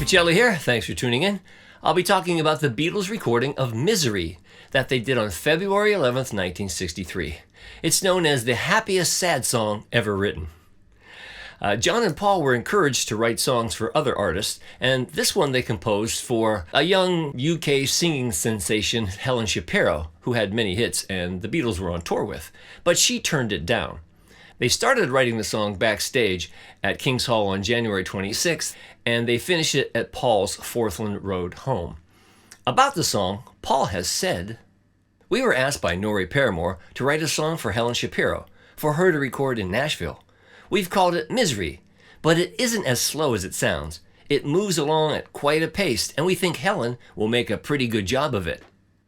Pachelli here. Thanks for tuning in. I'll be talking about the Beatles recording of Misery that they did on February 11th, 1963. It's known as the happiest sad song ever written. John and Paul were encouraged to write songs for other artists, and this one they composed for a young UK singing sensation, Helen Shapiro, who had many hits and the Beatles were on tour with, but she turned it down. They started writing the song backstage at King's Hall on January 26th, and they finished it at Paul's Forthland Road home. About the song, Paul has said, "We were asked by Norrie Paramore to write a song for Helen Shapiro, for her to record in Nashville. We've called it Misery, but it isn't as slow as it sounds. It moves along at quite a pace, and we think Helen will make a pretty good job of it."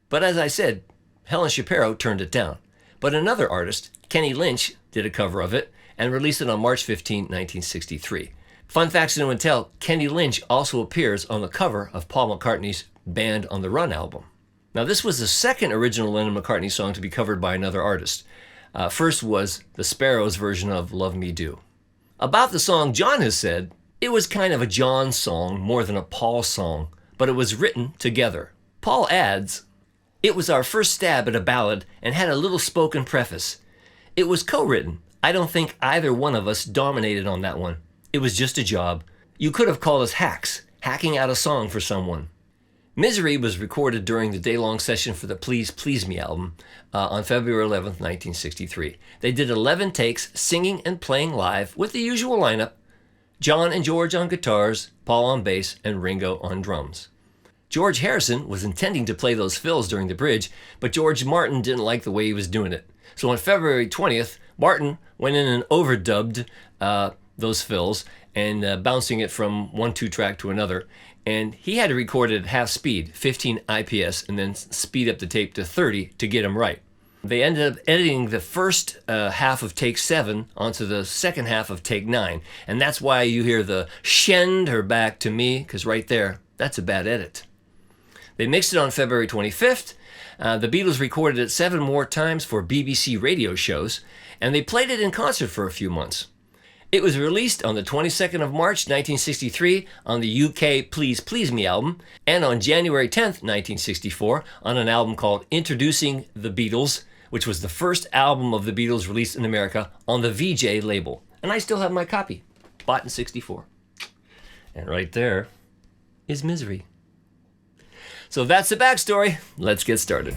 But as I said, Helen Shapiro turned it down. But another artist, Kenny Lynch, did a cover of it and released it on March 15, 1963. Fun fact to know and tell, Kenny Lynch also appears on the cover of Paul McCartney's Band on the Run album. Now this was the second original Lennon-McCartney song to be covered by another artist. First was the Sparrows version of Love Me Do. About the song, John has said, "It was kind of a John song more than a Paul song, but it was written together." Paul adds, "It was our first stab at a ballad and had a little spoken preface. It was co-written. I don't think either one of us dominated on that one. It was just a job. You could have called us hacks, hacking out a song for someone." Misery was recorded during the day-long session for the Please Please Me album on February 11th, 1963. They did 11 takes, singing and playing live with the usual lineup: John and George on guitars, Paul on bass, and Ringo on drums. George Harrison was intending to play those fills during the bridge, but George Martin didn't like the way he was doing it. So on February 20th, Martin went in and overdubbed those fills and bouncing it from one 2-track to another. And he had to record it at half speed, 15 IPS, and then speed up the tape to 30 to get him right. They ended up editing the first half of take 7 onto the second half of take 9. And that's why you hear the "Shend her back to me," because right there, that's a bad edit. They mixed it on February 25th. The Beatles recorded it 7 more times for BBC radio shows, and they played it in concert for a few months. It was released on the 22nd of March, 1963 on the UK Please Please Me album, and on January 10th, 1964 on an album called Introducing the Beatles, which was the first album of the Beatles released in America on the VJ label. And I still have my copy, bought in '64. And right there is Misery. So that's the backstory. Let's get started.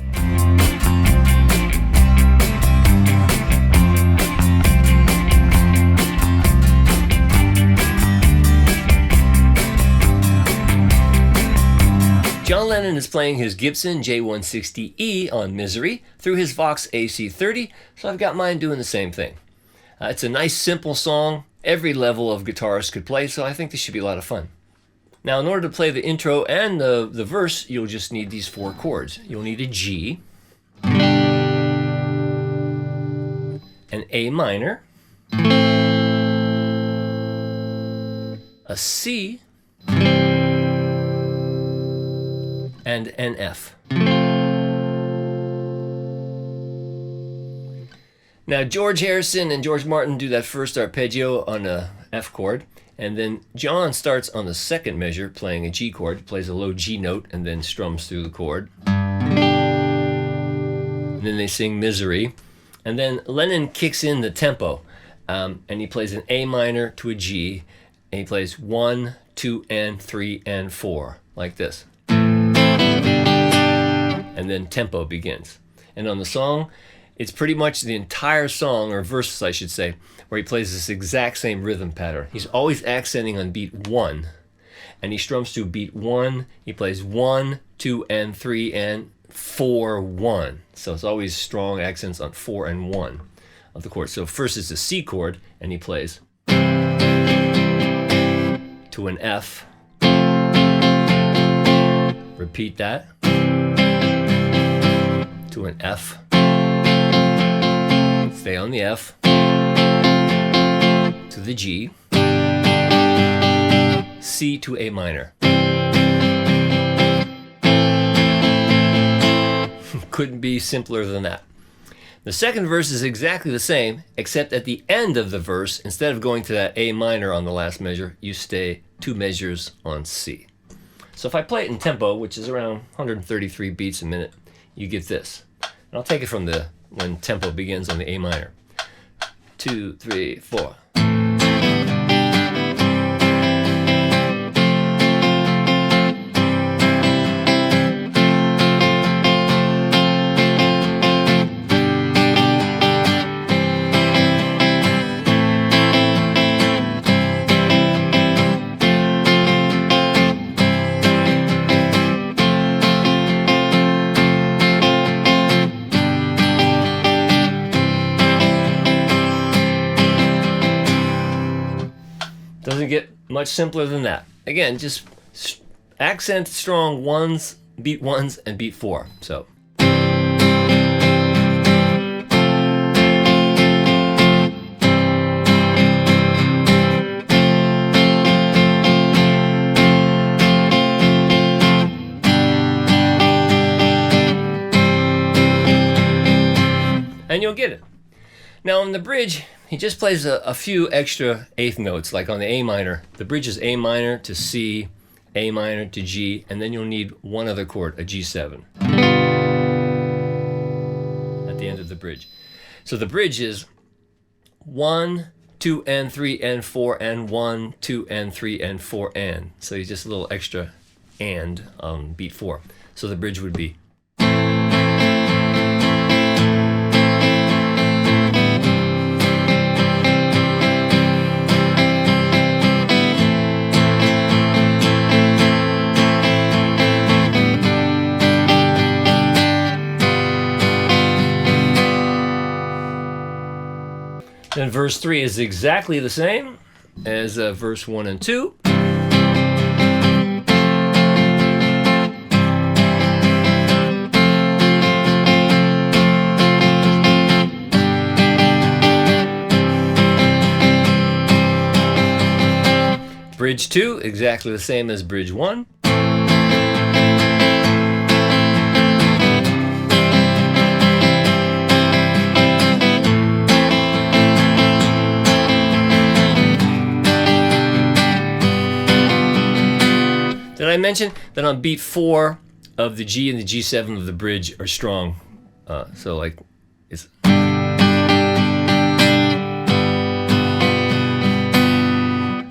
John Lennon is playing his Gibson J160E on Misery through his Vox AC30, so I've got mine doing the same thing. It's a nice, simple song. Every level of guitarist could play, so I think this should be a lot of fun. Now, in order to play the intro and the verse, you'll just need these 4 chords. You'll need a G, an A minor, a C, and an F. Now, George Harrison and George Martin do that first arpeggio on a F chord, and then John starts on the second measure playing a G chord, plays a low G note, and then strums through the chord. And then they sing Misery, and then Lennon kicks in the tempo, and he plays an A minor to a G, and he plays 1, 2, and 3, and 4, like this. And then tempo begins. And on the song, it's pretty much the entire song, or verses I should say, where he plays this exact same rhythm pattern. He's always accenting on beat 1, and he strums to beat 1. He plays 1, 2, and 3, and 4, 1. So it's always strong accents on 4 and 1 of the chord. So first is the C chord, and he plays to an F. Repeat that. To an F. Stay on the F. To the G. C to A minor. Couldn't be simpler than that. The second verse is exactly the same, except at the end of the verse, instead of going to that A minor on the last measure, you stay 2 measures on C. So if I play it in tempo, which is around 133 beats a minute, you get this. And I'll take it from when tempo begins on the A minor. 2, 3, 4. Doesn't get much simpler than that. Again, just accent strong ones, beat ones, and beat four. So. And you'll get it. Now on the bridge, he just plays a few extra eighth notes, like on the A minor. The bridge is A minor to C, A minor to G, and then you'll need one other chord, a G7, at the end of the bridge. So the bridge is 1, 2, and 3, and 4, and 1, 2, and 3, and 4, and. So you just a little extra and on beat 4. So the bridge would be. Then verse 3 is exactly the same as verse 1 and 2. Bridge 2, exactly the same as bridge 1. Did I mention that on beat 4 of the G and the G7 of the bridge are strong? So like it's.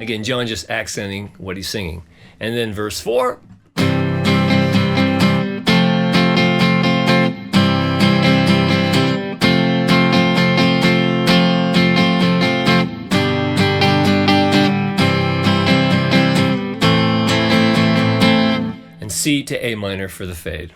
Again, John just accenting what he's singing. And then verse 4. C to A minor for the fade.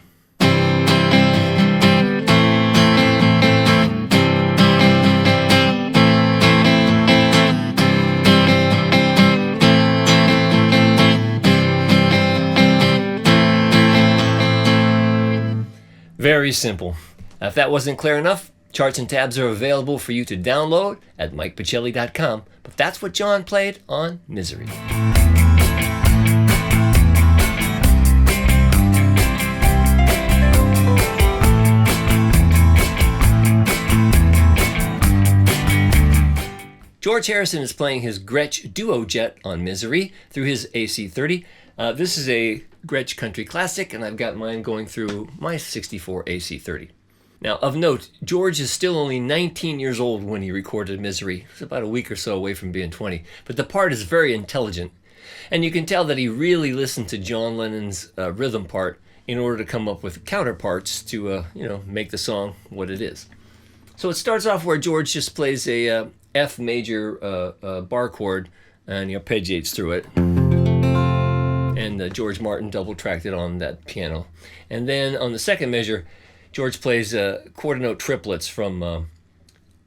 Very simple. If that wasn't clear enough, charts and tabs are available for you to download at MikePachelli.com. But that's what John played on Misery. George Harrison is playing his Gretsch Duo Jet on Misery through his AC30. This is a Gretsch Country Classic, and I've got mine going through my 64 AC30. Now, of note, George is still only 19 years old when he recorded Misery. It's about a week or so away from being 20. But the part is very intelligent, and you can tell that he really listened to John Lennon's rhythm part in order to come up with counterparts to, make the song what it is. So it starts off where George just plays a F major bar chord and he arpeggiates through it. And George Martin double-tracked it on that piano. And then on the second measure, George plays quarter note triplets from a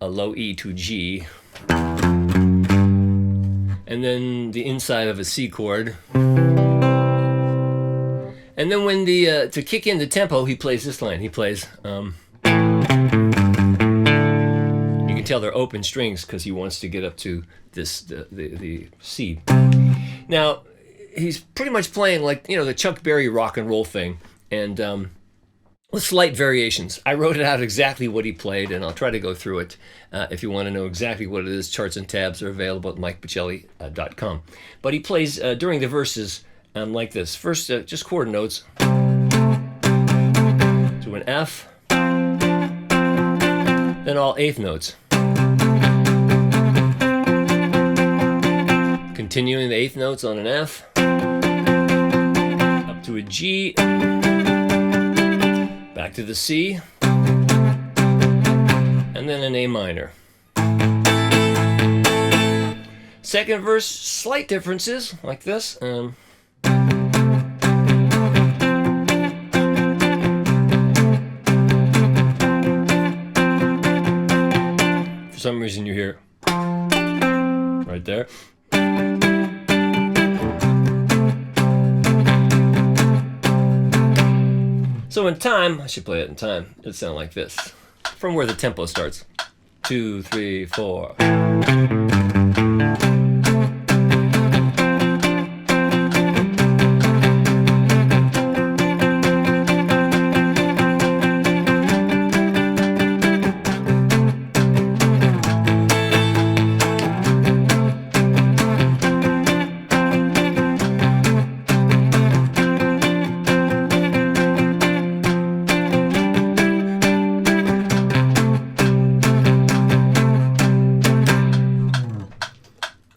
low E to G. And then the inside of a C chord. And then when to kick in the tempo, he plays this line. He plays... you can tell they're open strings because he wants to get up to this the C. Now, he's pretty much playing like, the Chuck Berry rock and roll thing, and with slight variations. I wrote it out exactly what he played, and I'll try to go through it. If you want to know exactly what it is, charts and tabs are available at MikePachelli.com. But he plays, during the verses, like this. First, just chord notes to an F, then all eighth notes. Continuing the eighth notes on an F, up to a G, back to the C, and then an A minor. Second verse, slight differences, like this. For some reason you hear right there. So in time, I should play it in time, it'd sound like this. From where the tempo starts. 2, 3, 4.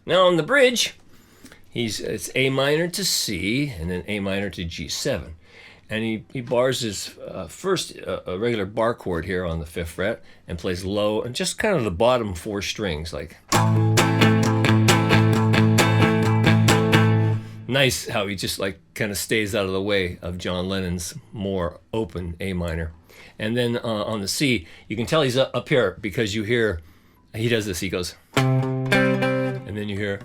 Now on the bridge, it's A minor to C and then A minor to G7. And he bars his first a regular bar chord here on the 5th fret and plays low and just kind of the bottom 4 strings, like. Nice how he just like kind of stays out of the way of John Lennon's more open A minor. And then on the C, you can tell he's up here because you hear, he does this, he goes. And then you hear,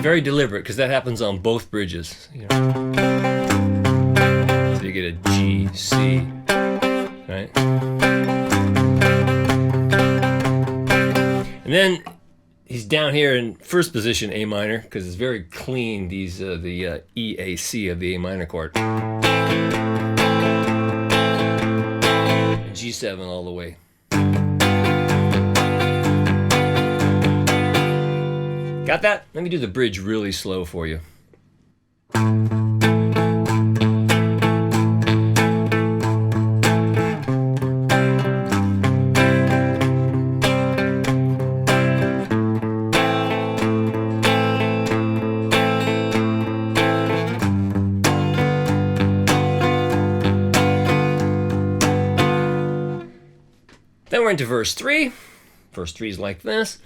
very deliberate, because that happens on both bridges. You know? So you get a G, C, right? And then he's down here in first position A minor, because it's very clean, these the E, A, C of the A minor chord. And G7 all the way. Got that? Let me do the bridge really slow for you. Then we're into verse 3. Verse 3 is like this.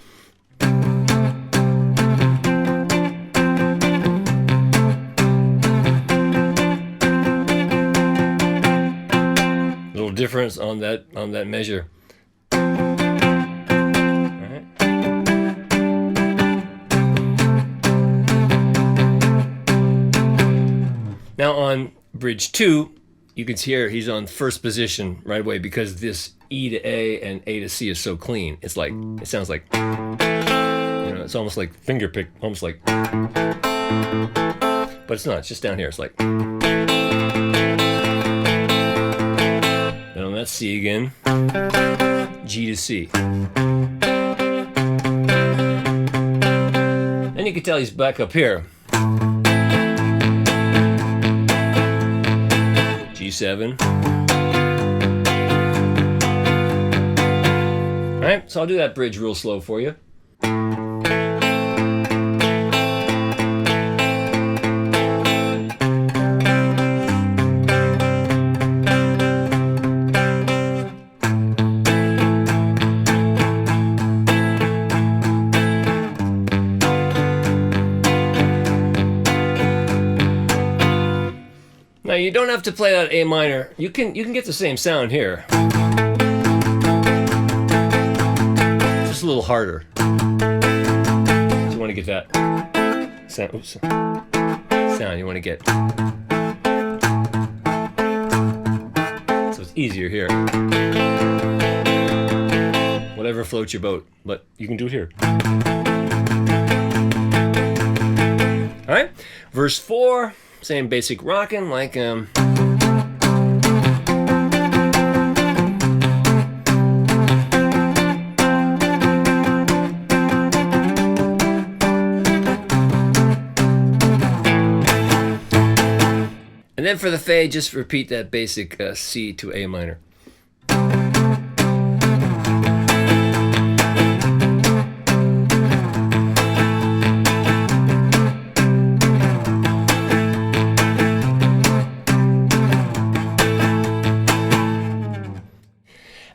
Difference on that measure. All right. Now on bridge 2, you can hear he's on first position right away because this E to A and A to C is so clean. It's like, it sounds like, you know, it's almost like finger pick, almost like, but it's not, it's just down here. It's like, then on that C again, G to C. Then you can tell he's back up here. G7. All right, so I'll do that bridge real slow for you. Now you don't have to play that A minor. You can get the same sound here. Just a little harder. So you want to get that sound. Oops. Sound you want to get. So it's easier here. Whatever floats your boat, but you can do it here. All right, verse 4. Same basic rockin', like then for the fade, just repeat that basic C to A minor.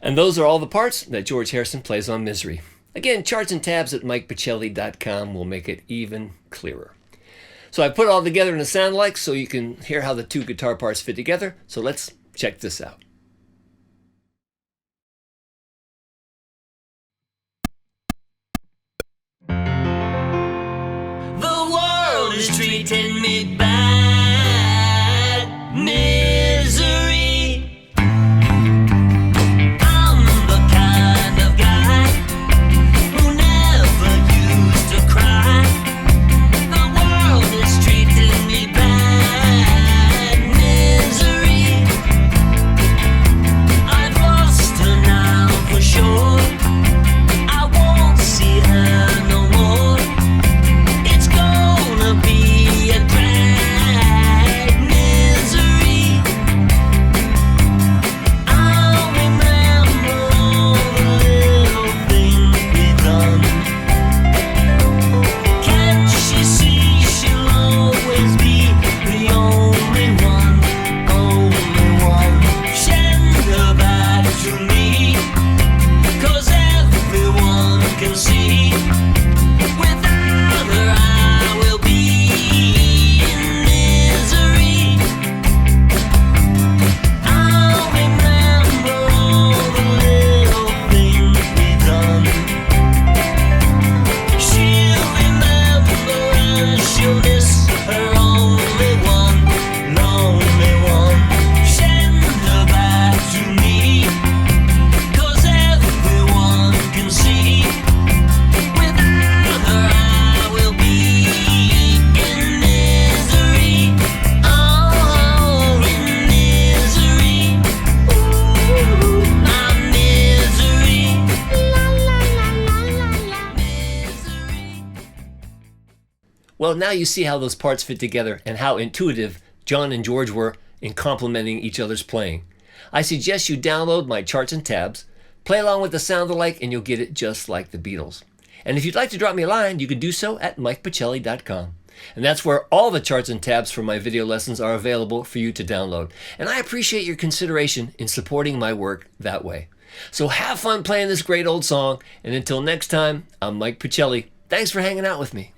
And those are all the parts that George Harrison plays on Misery. Again, charts and tabs at MikePachelli.com will make it even clearer. So I put it all together in a sound alike so you can hear how the two guitar parts fit together. So let's check this out. The world is treating me bad. Misery. Well, now you see how those parts fit together and how intuitive John and George were in complementing each other's playing. I suggest you download my charts and tabs, play along with the sound alike, and you'll get it just like the Beatles. And if you'd like to drop me a line, you can do so at MikePachelli.com. And that's where all the charts and tabs for my video lessons are available for you to download. And I appreciate your consideration in supporting my work that way. So have fun playing this great old song, and until next time, I'm Mike Pachelli. Thanks for hanging out with me.